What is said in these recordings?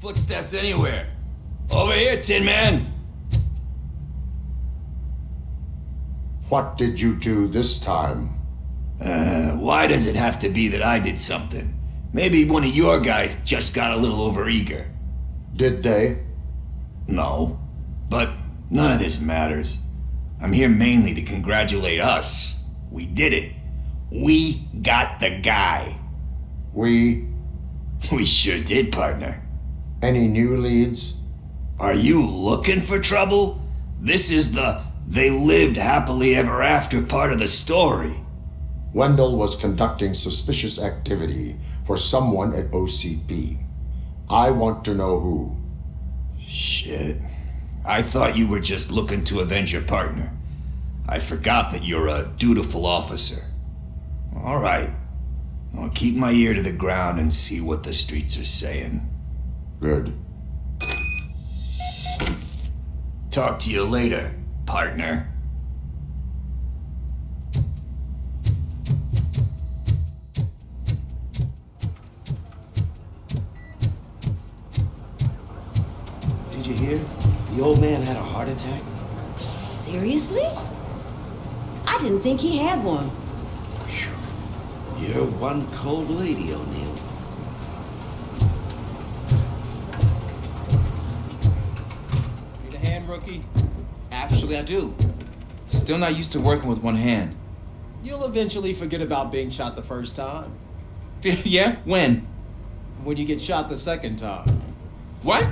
footsteps anywhere. Over here, Tin Man! What did you do this time? Why does it have to be that I did something? Maybe one of your guys just got a little overeager. Did they? No, but none of this matters. I'm here mainly to congratulate us. We did it. We got the guy. We sure did, partner. Any new leads? Are you looking for trouble? This is the they lived happily ever after part of the story. Wendell was conducting suspicious activity for someone at OCP. I want to know who. Shit. I thought you were just looking to avenge your partner. I forgot that you're a dutiful officer. All right. I'll keep my ear to the ground and see what the streets are saying. Good. Talk to you later, partner. Did you hear? The old man had a heart attack. Seriously? I didn't think he had one. You're one cold lady, O'Neill. Need a hand, rookie? Actually, I do. Still not used to working with one hand. You'll eventually forget about being shot the first time. Yeah? When? When you get shot the second time. What?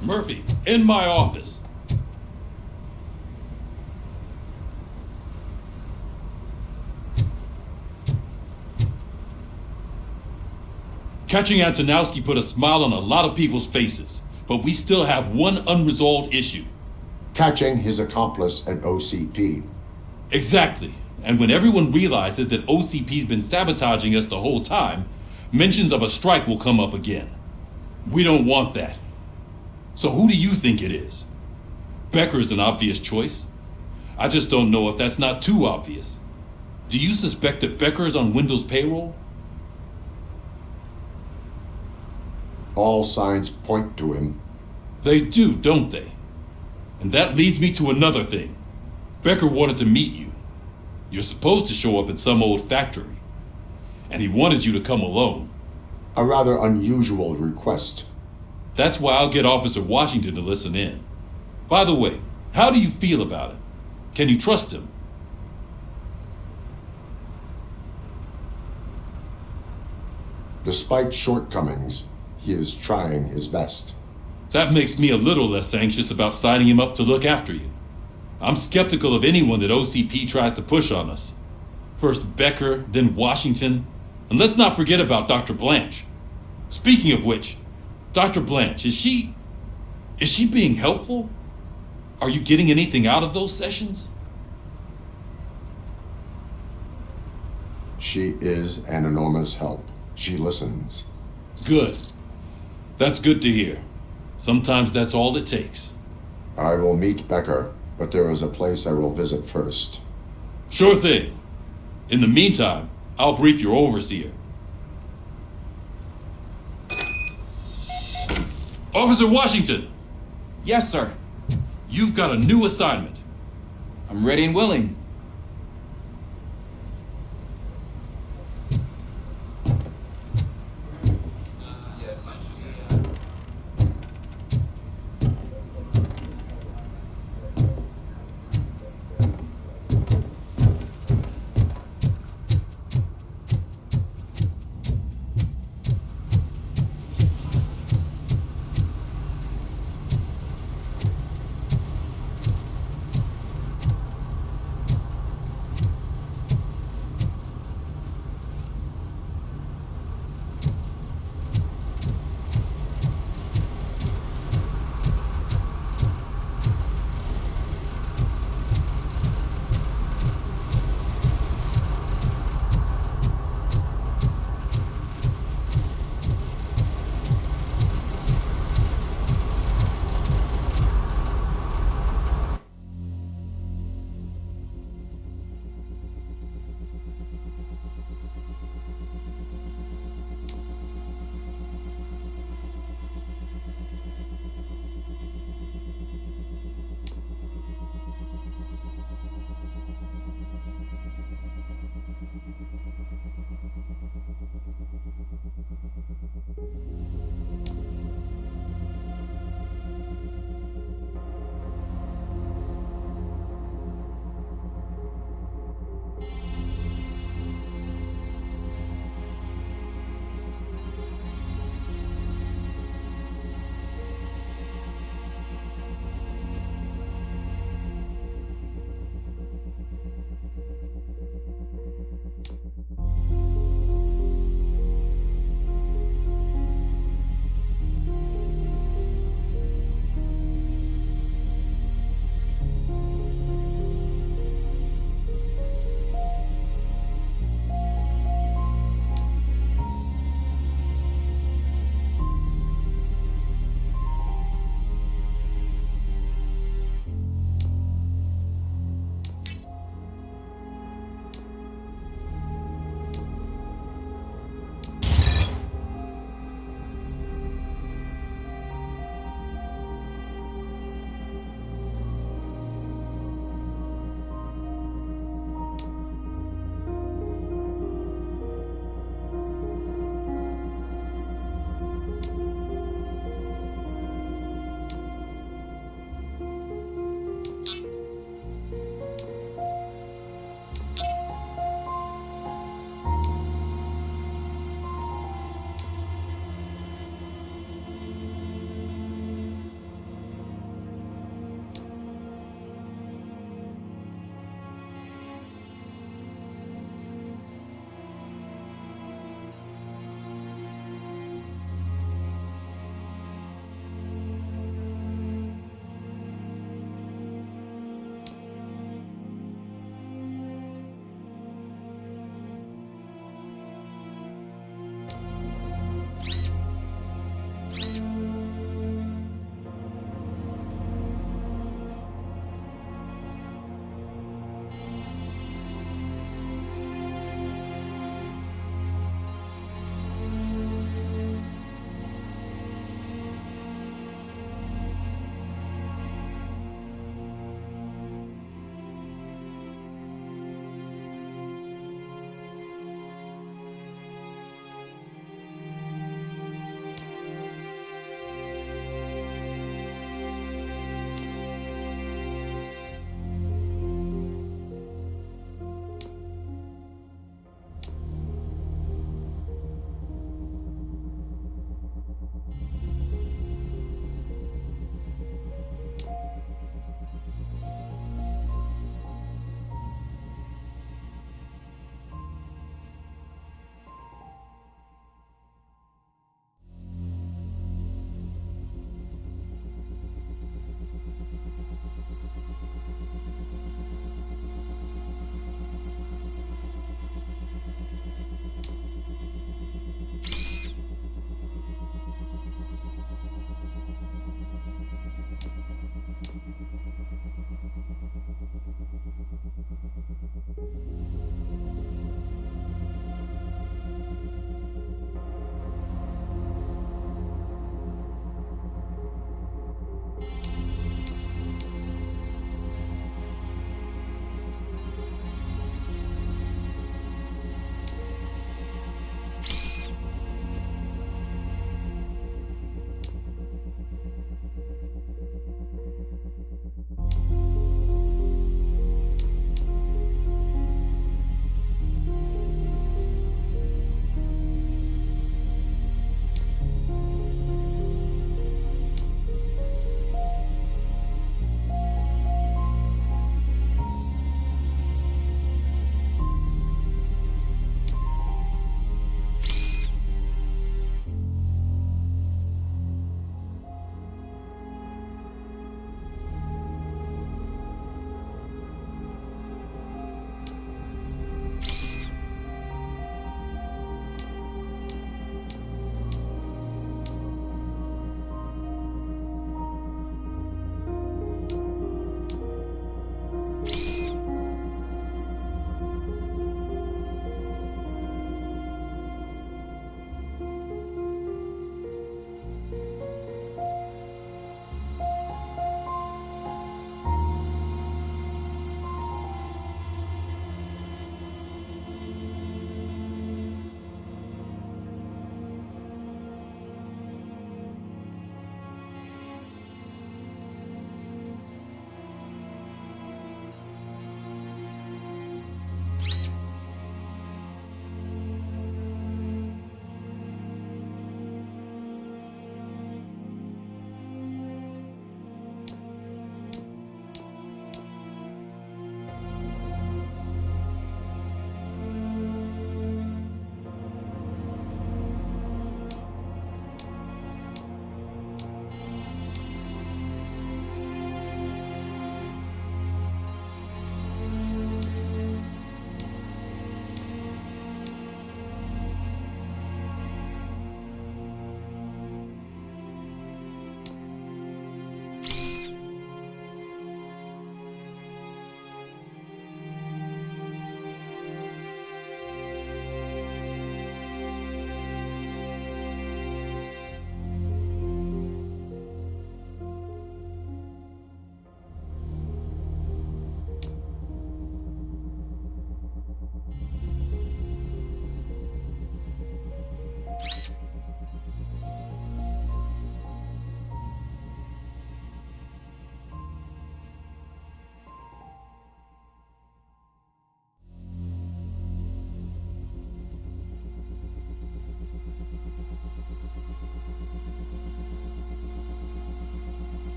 Murphy, in my office. Catching Antonowski put a smile on a lot of people's faces, but we still have one unresolved issue. Catching his accomplice at OCP. Exactly. And when everyone realizes that OCP's been sabotaging us the whole time, mentions of a strike will come up again. We don't want that. So who do you think it is? Becker is an obvious choice. I just don't know if that's not too obvious. Do you suspect that Becker is on Wendell's payroll? All signs point to him. They do, don't they? And that leads me to another thing. Becker wanted to meet you. You're supposed to show up at some old factory. And he wanted you to come alone. A rather unusual request. That's why I'll get Officer Washington to listen in. By the way, how do you feel about him? Can you trust him? Despite shortcomings, he is trying his best. That makes me a little less anxious about signing him up to look after you. I'm skeptical of anyone that OCP tries to push on us. First Becker, then Washington, and let's not forget about Dr. Blanche. Speaking of which, Dr. Blanche, is she being helpful? Are you getting anything out of those sessions? She is an enormous help. She listens. Good. That's good to hear. Sometimes that's all it takes. I will meet Becker, but there is a place I will visit first. Sure thing. In the meantime, I'll brief your overseer. Officer Washington! Yes, sir. You've got a new assignment. I'm ready and willing.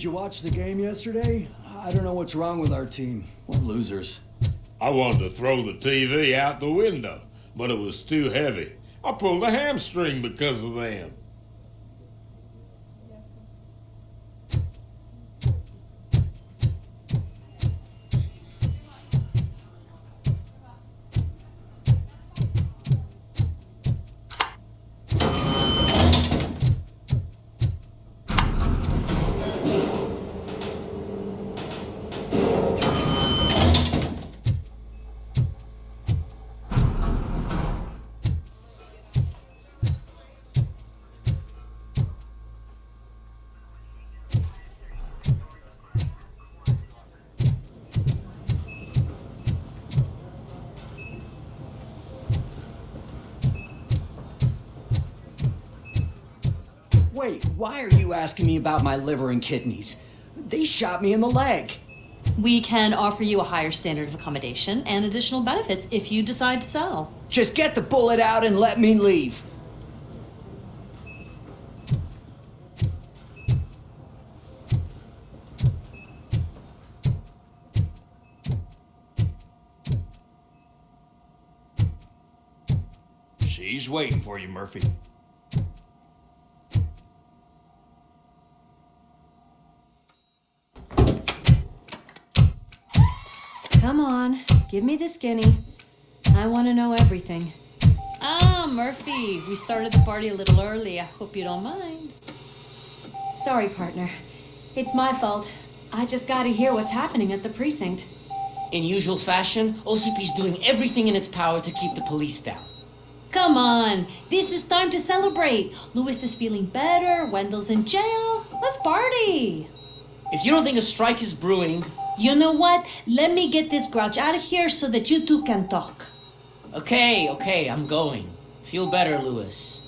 Did you watch the game yesterday? I don't know what's wrong with our team. We're losers. I wanted to throw the TV out the window, but it was too heavy. I pulled a hamstring because of them. Wait, why are you asking me about my liver and kidneys? They shot me in the leg. We can offer you a higher standard of accommodation and additional benefits if you decide to sell. Just get the bullet out and let me leave. She's waiting for you, Murphy. Come on, give me the skinny. I want to know everything. Ah, Murphy, we started the party a little early. I hope you don't mind. Sorry, partner. It's my fault. I just gotta hear what's happening at the precinct. In usual fashion, OCP's doing everything in its power to keep the police down. Come on, this is time to celebrate. Lewis is feeling better, Wendell's in jail. Let's party. If you don't think a strike is brewing... You know what? Let me get this grouch out of here so that you two can talk. Okay, I'm going. Feel better, Lewis.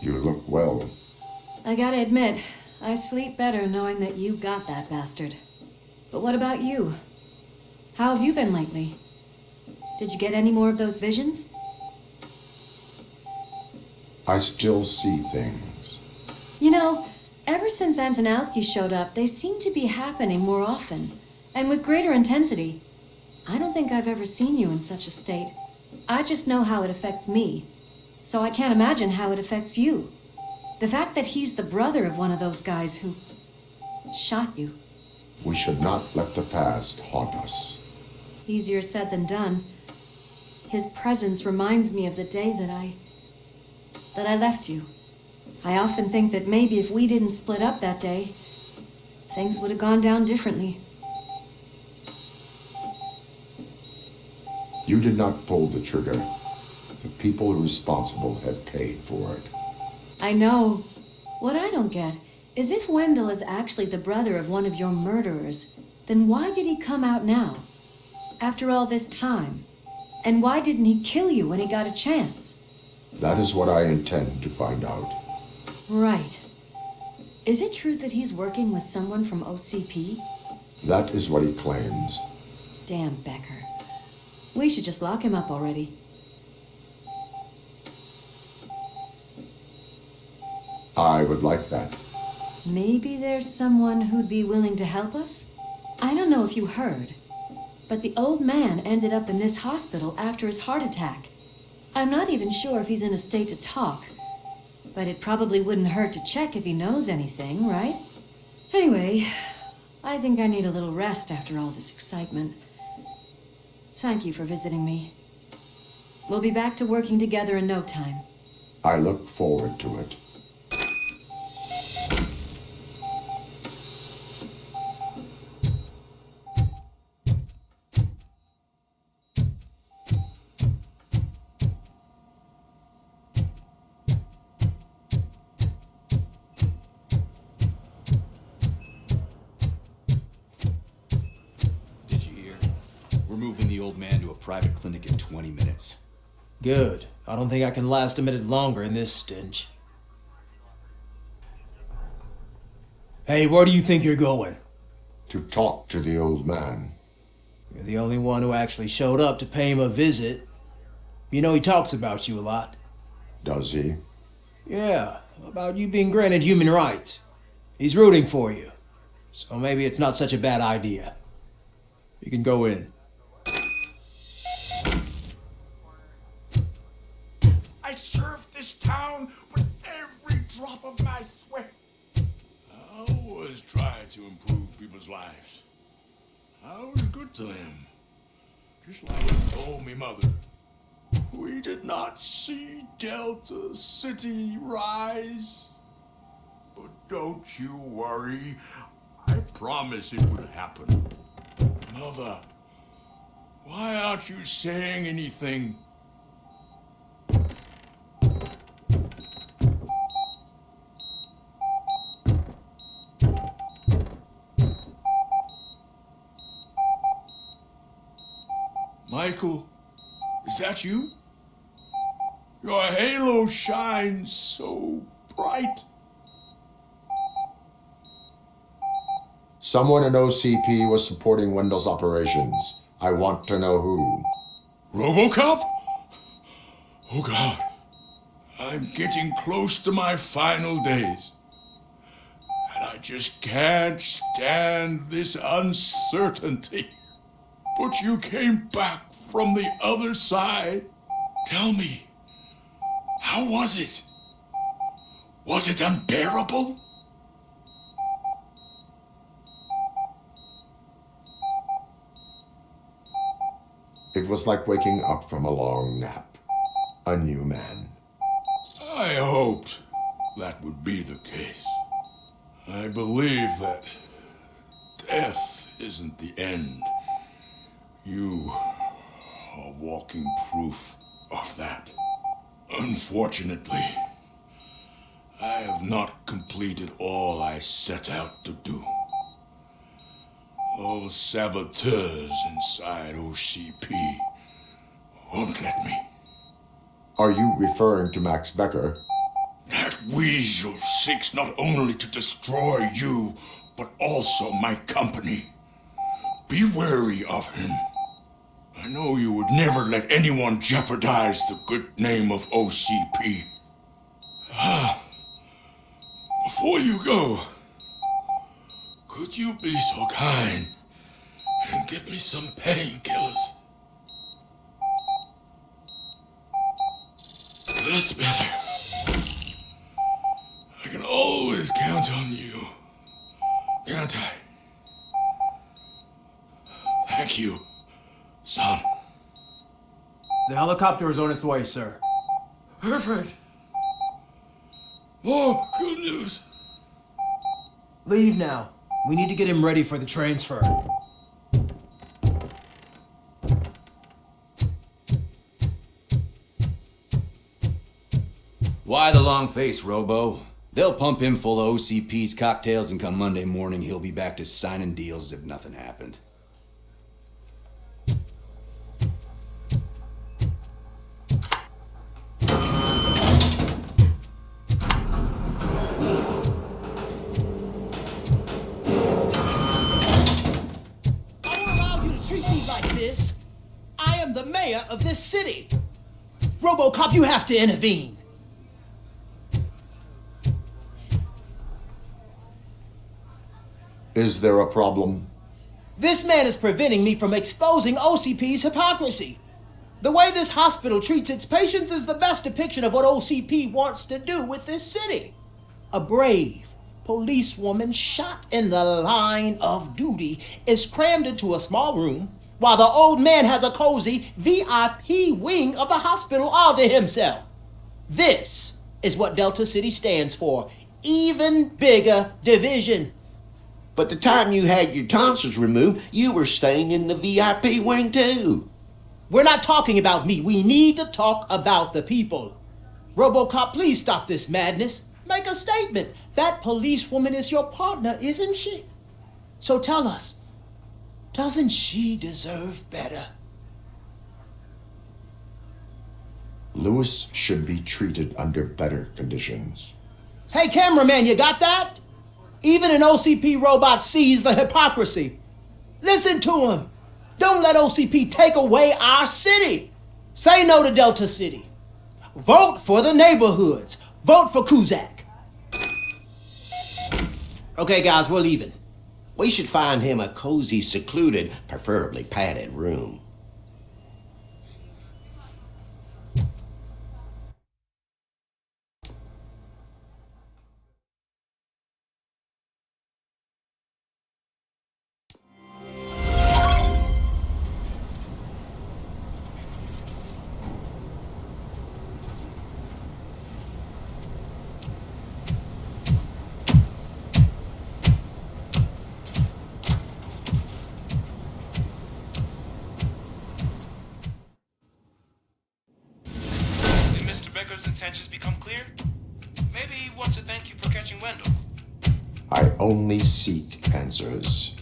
You look well. I gotta admit, I sleep better knowing that you got that bastard. But what about you? How have you been lately? Did you get any more of those visions? I still see things. You know, ever since Antonowski showed up, they seem to be happening more often, and with greater intensity. I don't think I've ever seen you in such a state. I just know how it affects me, so I can't imagine how it affects you. The fact that he's the brother of one of those guys who shot you. We should not let the past haunt us. Easier said than done. His presence reminds me of the day that I left you. I often think that maybe if we didn't split up that day, things would have gone down differently. You did not pull the trigger. The people responsible have paid for it. I know. What I don't get is if Wendell is actually the brother of one of your murderers, then why did he come out now? After all this time? And why didn't he kill you when he got a chance? That is what I intend to find out. Right. Is it true that he's working with someone from OCP? That is what he claims. Damn Becker. We should just lock him up already. I would like that. Maybe there's someone who'd be willing to help us? I don't know if you heard, but the old man ended up in this hospital after his heart attack. I'm not even sure if he's in a state to talk, but it probably wouldn't hurt to check if he knows anything, right? Anyway, I think I need a little rest after all this excitement. Thank you for visiting me. We'll be back to working together in no time. I look forward to it. Moving the old man to a private clinic in 20 minutes. Good. I don't think I can last a minute longer in this stench. Hey, where do you think you're going? To talk to the old man. You're the only one who actually showed up to pay him a visit. You know he talks about you a lot. Does he? Yeah, about you being granted human rights. He's rooting for you. So maybe it's not such a bad idea. You can go in. I served this town with every drop of my sweat. I always try to improve people's lives. I was good to them. Just like you told me, Mother. We did not see Delta City rise. But don't you worry. I promise it will happen. Mother, why aren't you saying anything? Michael, is that you? Your halo shines so bright. Someone in OCP was supporting Wendell's operations. I want to know who. RoboCop? Oh God. I'm getting close to my final days. And I just can't stand this uncertainty. But you came back from the other side. Tell me, how was it? Was it unbearable? It was like waking up from a long nap. A new man. I hoped that would be the case. I believe that death isn't the end. You are walking proof of that. Unfortunately, I have not completed all I set out to do. Those saboteurs inside OCP won't let me. Are you referring to Max Becker? That weasel seeks not only to destroy you, but also my company. Be wary of him. I know you would never let anyone jeopardize the good name of OCP. Before you go, could you be so kind and give me some painkillers? That's better. I can always count on you, can't I? Thank you, son. The helicopter is on its way, sir. Perfect. More good news. Leave now. We need to get him ready for the transfer. Why the long face, Robo? They'll pump him full of OCP's cocktails, and come Monday morning, he'll be back to signing deals as if nothing happened. The mayor of this city. RoboCop, you have to intervene. Is there a problem? This man is preventing me from exposing OCP's hypocrisy. The way this hospital treats its patients is the best depiction of what OCP wants to do with this city. A brave policewoman shot in the line of duty is crammed into a small room, while the old man has a cozy VIP wing of the hospital all to himself. This is what Delta City stands for. Even bigger division. But the time you had your tonsils removed, you were staying in the VIP wing too. We're not talking about me. We need to talk about the people. RoboCop, please stop this madness. Make a statement. That policewoman is your partner, isn't she? So tell us, doesn't she deserve better? Lewis should be treated under better conditions. Hey, cameraman, you got that? Even an OCP robot sees the hypocrisy. Listen to him. Don't let OCP take away our city. Say no to Delta City. Vote for the neighborhoods. Vote for Kuzak. Okay, guys, we're leaving. We should find him a cozy, secluded, preferably padded room. Intentions become clear? Maybe he wants to thank you for catching Wendell. I only seek answers.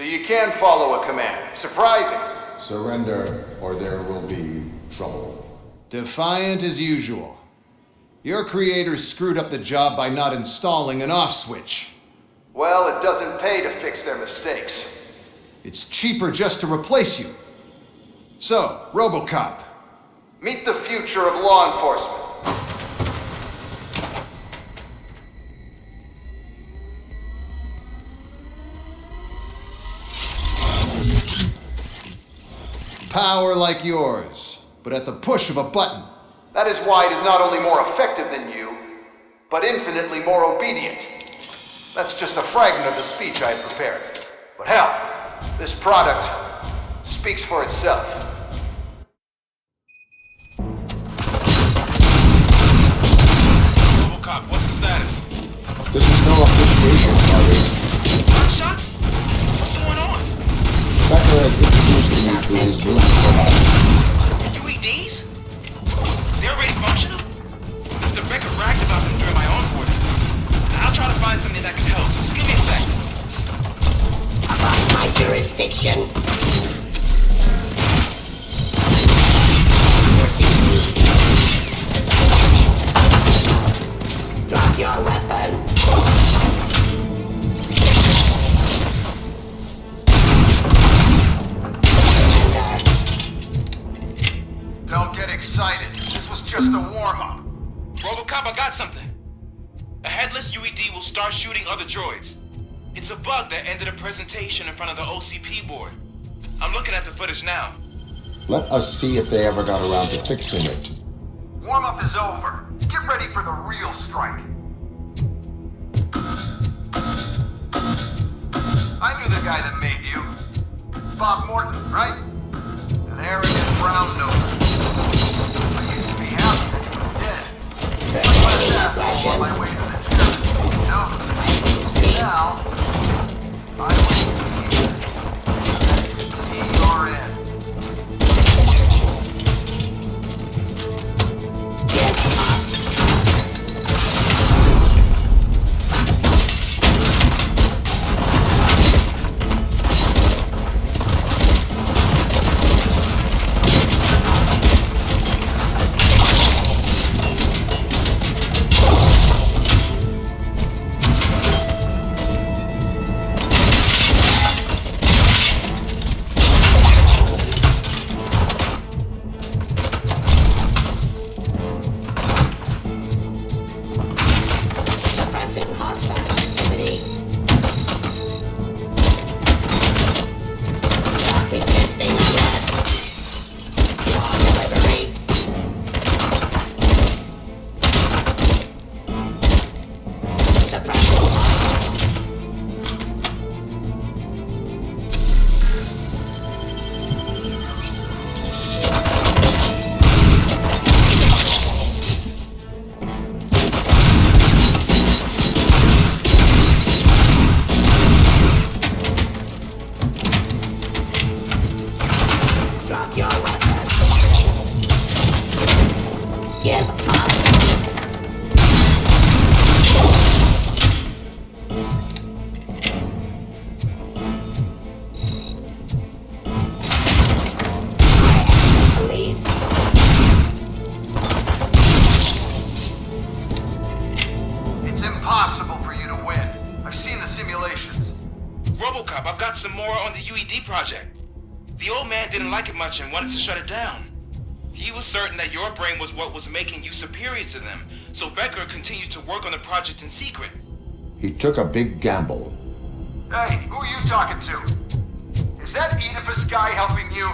So you can follow a command. Surprising. Surrender, or there will be trouble. Defiant as usual. Your creators screwed up the job by not installing an off switch. Well, it doesn't pay to fix their mistakes. It's cheaper just to replace you. So, RoboCop, meet the future of law enforcement. Power like yours, but at the push of a button. That is why it is not only more effective than you, but infinitely more obedient. That's just a fragment of the speech I had prepared. But hell, this product speaks for itself. RoboCop, what's the status? This is no appreciation party. Shots? What's going on? Becker has introduced me to his new product. UEDs? They're already functional? Mr. Becker bragged about them during my onboarding. I'll try to find something that can help. Just give me a sec. About my jurisdiction. Drop your weapon. Don't get excited. This was just a warm-up. RoboCop, I got something. A headless UED will start shooting other droids. It's a bug that ended a presentation in front of the OCP board. I'm looking at the footage now. Let us see if they ever got around to fixing it. Warm-up is over. Get ready for the real strike. I knew the guy that made you. Bob Morton, right? An arrogant brown nose. I used to be happy that he was dead. My last asshole on my way to the church, you know? Now, I wait to see that. You can see your end. RoboCop, I've got some more on the UED project. The old man didn't like it much and wanted to shut it down. He was certain that your brain was what was making you superior to them, so Becker continued to work on the project in secret. He took a big gamble. Hey, who are you talking to? Is that Oedipus guy helping you?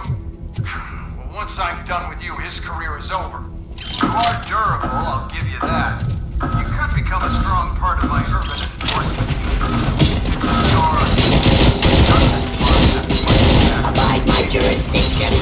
Well, once I'm done with you, his career is over. You are durable, I'll give you that. You could become a strong part of my urban enforcement team. Abide my jurisdiction.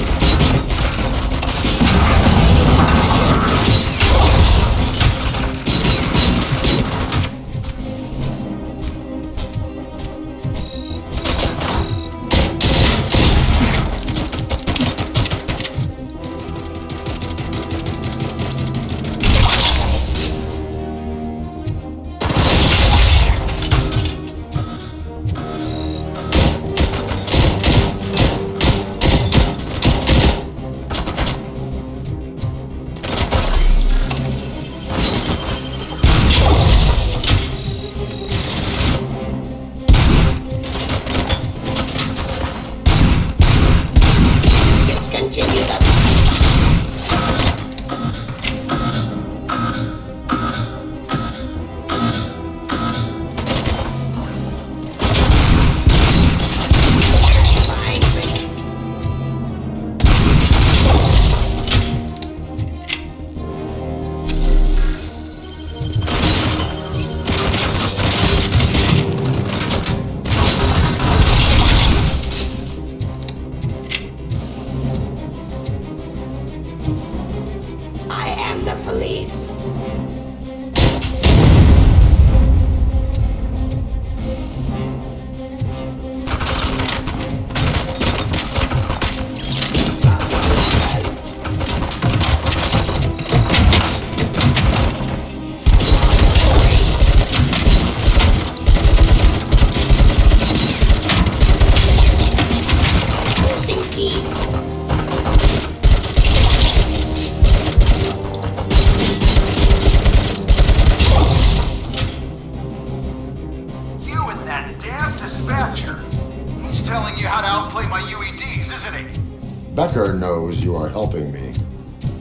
showing you how to outplay my UEDs, isn't he? Becker knows you are helping me.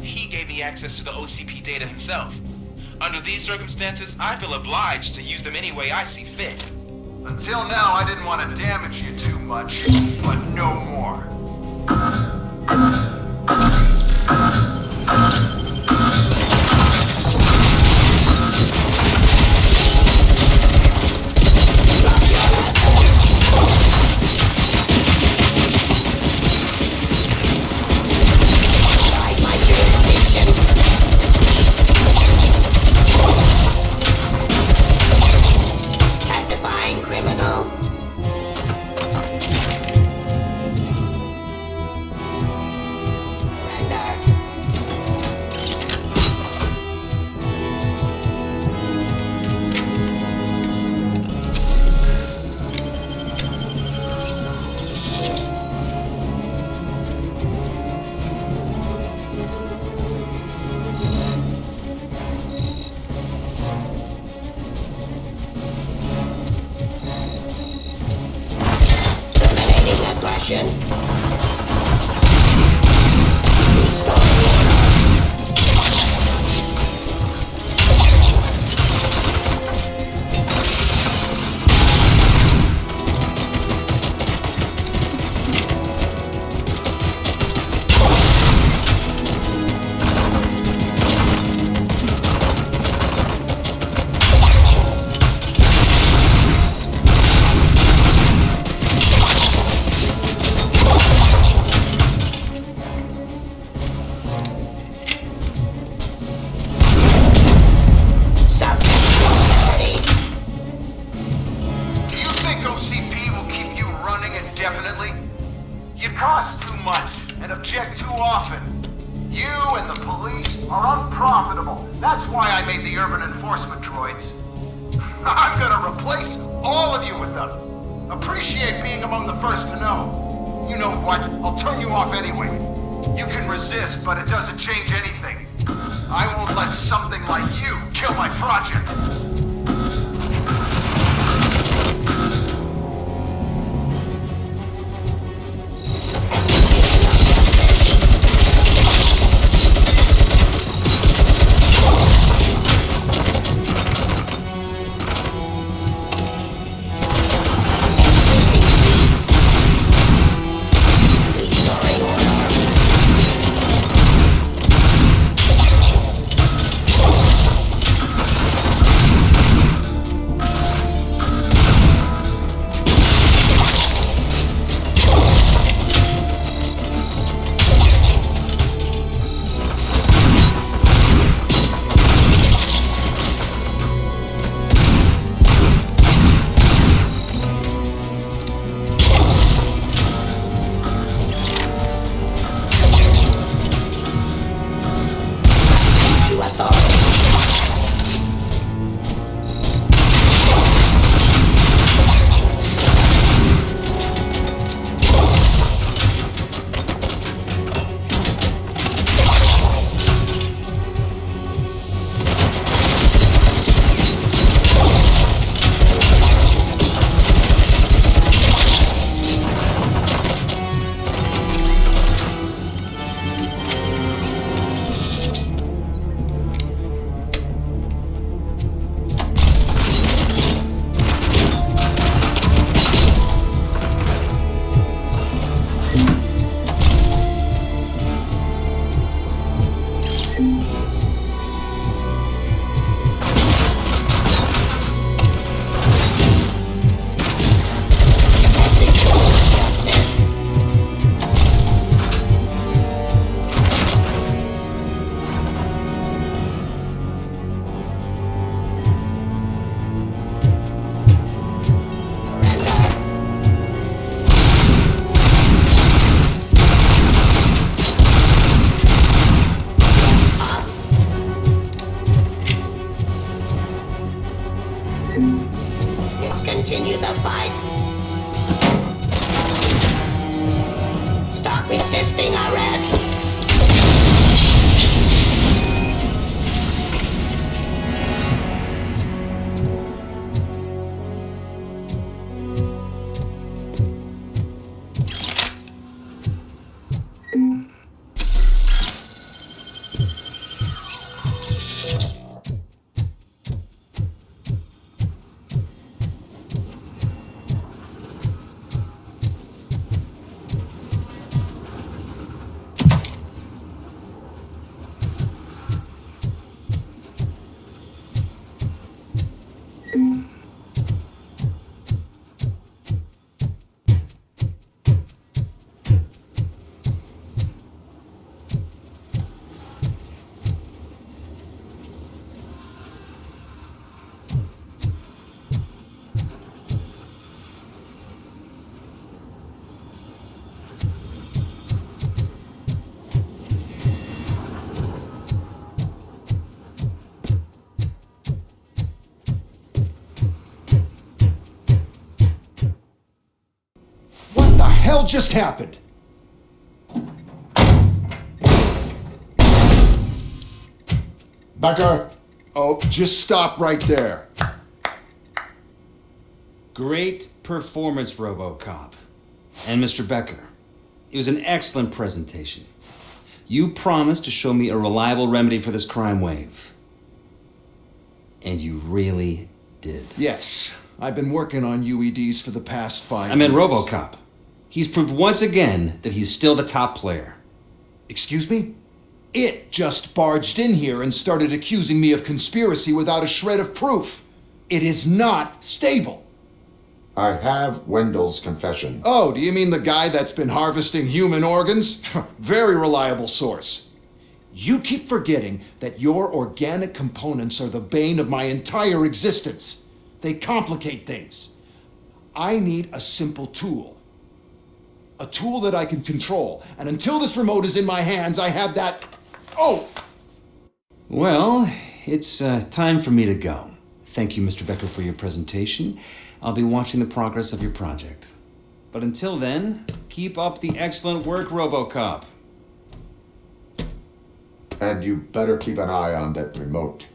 He gave me access to the OCP data himself. Under these circumstances, I feel obliged to use them any way I see fit. Until now, I didn't want to damage you too much, but no more. continue the fight. Stop resisting arrest. hell just happened? Becker! Oh, just stop right there. Great performance, RoboCop. And Mr. Becker, it was an excellent presentation. You promised to show me a reliable remedy for this crime wave. And you really did. Yes, I've been working on UEDs for the past 5 years. I meant RoboCop. He's proved once again that he's still the top player. Excuse me? It just barged in here and started accusing me of conspiracy without a shred of proof. It is not stable. I have Wendell's confession. Oh, do you mean the guy that's been harvesting human organs? Very reliable source. You keep forgetting that your organic components are the bane of my entire existence. They complicate things. I need a simple tool. A tool that I can control. And until this remote is in my hands, I have that... Oh! Well, it's time for me to go. Thank you, Mr. Becker, for your presentation. I'll be watching the progress of your project. But until then, keep up the excellent work, RoboCop. And you better keep an eye on that remote.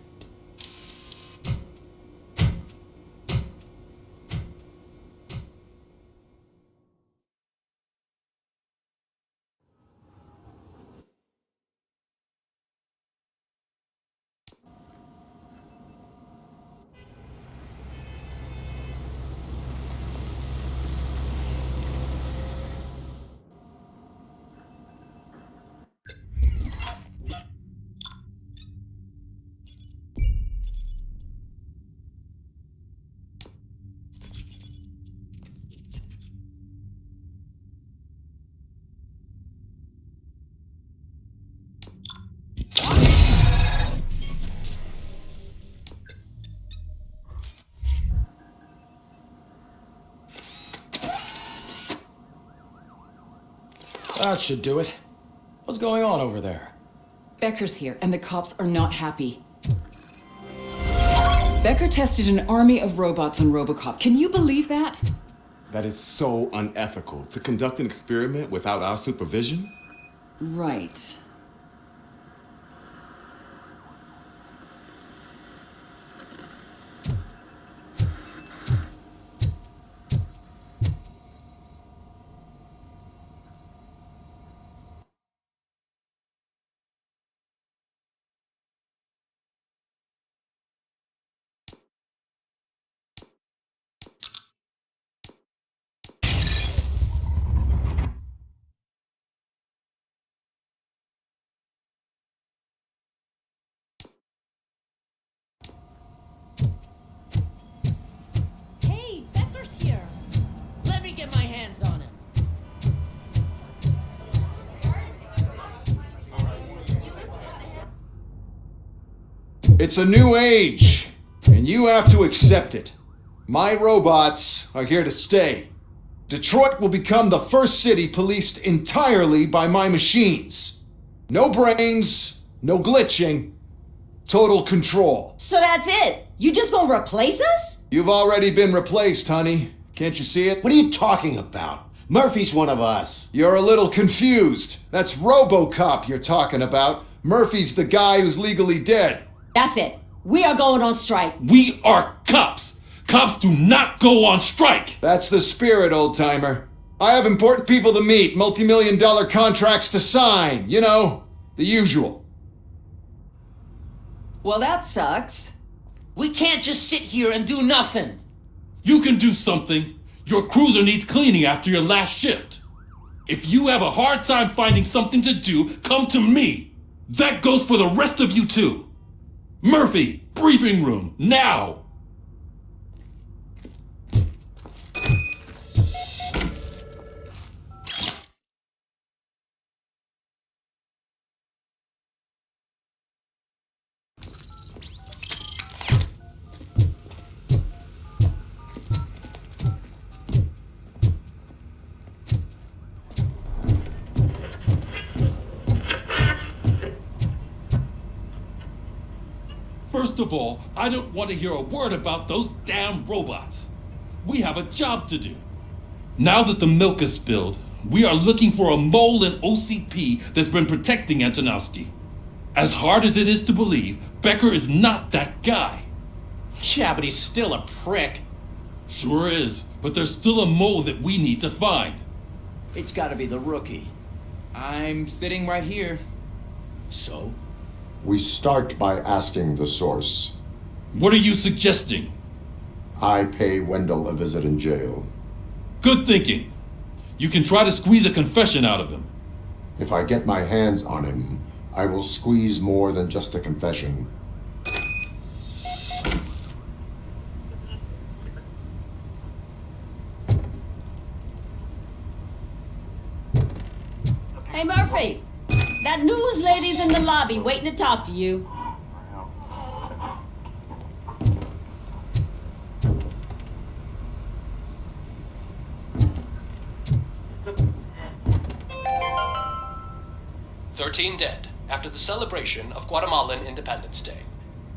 That should do it. What's going on over there? Becker's here, and the cops are not happy. Becker tested an army of robots on RoboCop. Can you believe that? That is so unethical. To conduct an experiment without our supervision? Right. Hey, Becker's here. Let me get my hands on him. It's a new age, and you have to accept it. My robots are here to stay. Detroit will become the first city policed entirely by my machines. No brains, no glitching, total control. So that's it? You just gonna replace us? You've already been replaced, honey. Can't you see it? What are you talking about? Murphy's one of us. You're a little confused. That's RoboCop you're talking about. Murphy's the guy who's legally dead. That's it. We are going on strike. We are cops. Cops do not go on strike. That's the spirit, old-timer. I have important people to meet, multi-million-dollar contracts to sign. You know, the usual. Well, that sucks. We can't just sit here and do nothing. You can do something. Your cruiser needs cleaning after your last shift. If you have a hard time finding something to do, come to me. That goes for the rest of you too. Murphy, briefing room, now! First of all, I don't want to hear a word about those damn robots. We have a job to do. Now that the milk is spilled, We are looking for a mole in OCP that's been protecting Antonowski. As hard as it is to believe, Becker is not that guy. Yeah, but he's still a prick. Sure is, but there's still a mole that we need to find. It's gotta be the rookie. I'm sitting right here. So? We start by asking the source. What are you suggesting? I pay Wendell a visit in jail. Good thinking. You can try to squeeze a confession out of him. If I get my hands on him, I will squeeze more than just a confession. Hey, Murphy! That news lady's in the lobby waiting to talk to you. "13 dead after the celebration of Guatemalan Independence Day.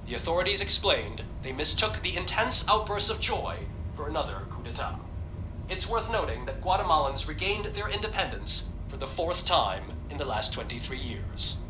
The authorities explained they mistook the intense outbursts of joy for another coup d'etat. It's worth noting that Guatemalans regained their independence for the 4th time in the last 23 years.